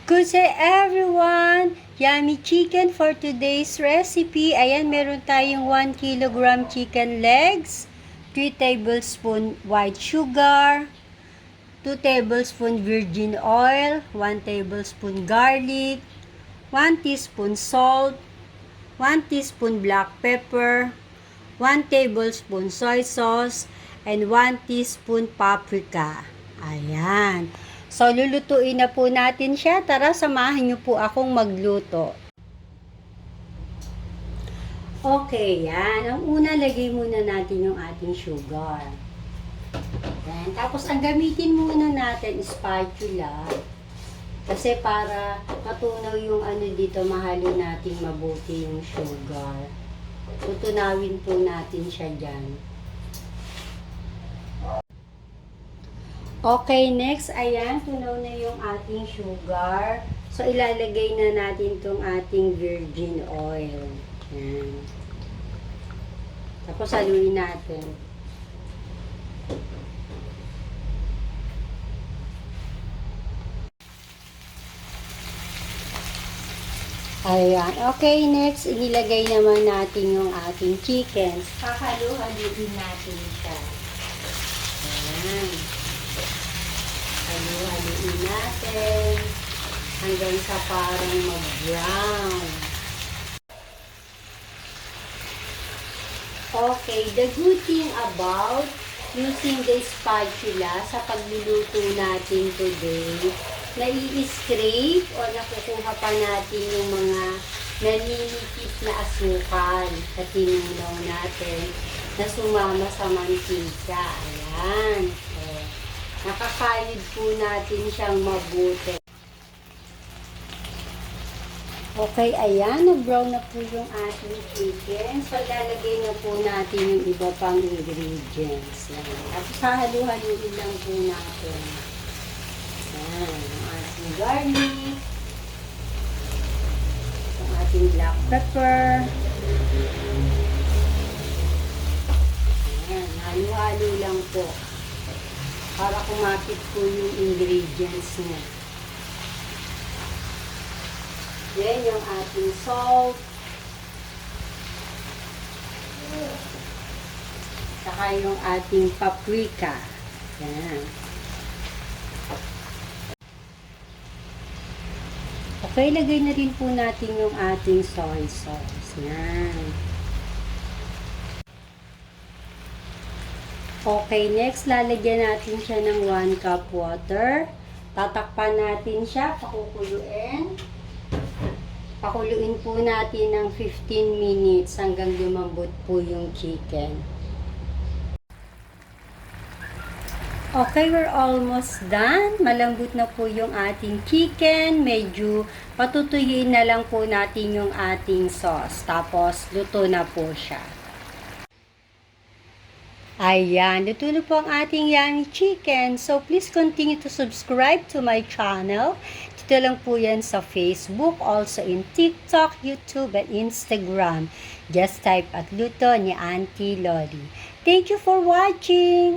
Good day everyone! Yummy chicken for today's recipe. Ayan, meron tayong 1 kilogram chicken legs, 3 tablespoon white sugar, 2 tablespoon virgin oil, 1 tablespoon garlic, 1 teaspoon salt, 1 teaspoon black pepper, 1 tablespoon soy sauce, and 1 teaspoon paprika. Ayan. So, lulutuin na po natin siya. Tara, samahan niyo po akong magluto. Okay, yan. Ang una, lagay muna natin yung ating sugar. Yan. Tapos, ang gamitin muna natin spatula. Kasi para matunaw yung dito, mahalo natin mabuti yung sugar. Tutunawin po natin siya dyan. Okay, next, ayan, tunaw na yung ating sugar. So, ilalagay na natin itong ating virgin oil. Ayan. Tapos, haluin natin. Ayan. Okay, next, inilagay naman natin yung ating chicken. Haluin natin siya. Ayan. Haluin natin hanggang sa parang mag-brown. Okay, the good thing about using the spatula sa pagluluto natin today, nai-scrape o nakukuha pa natin yung mga naninipis na asukal sa tinunaw natin na sumama sa mantika. Ayan. Nakakayod po natin siyang mabuti. Okay, ayan. Nag-brown na po yung ating chicken. So, lalagay na po natin yung iba pang ingredients. Tapos, hahalu-haluin lang po natin. Ayan. Ang ating garlic. Ang ating black pepper. Ayan. Halu-halu lang po. Para kumapit po yung ingredients niya. Then, yung ating salt. Saka yung ating paprika. Yan. Okay, lagay na rin po natin yung ating soy sauce. Yan. Okay, next, lalagyan natin siya ng 1 cup water. Tatakpan natin siya, pakukuluin. Pakuluin po natin ng 15 minutes hanggang lumambot po yung chicken. Okay, we're almost done. Malambot na po yung ating chicken. Medyo patutuyuin na lang po natin yung ating sauce. Tapos, luto na po siya. Ayan, luto na po ang ating yummy chicken. So, please continue to subscribe to my channel. Dito lang po yan sa Facebook, also in TikTok, YouTube, and Instagram. Just type at luto ni Auntie Loli. Thank you for watching!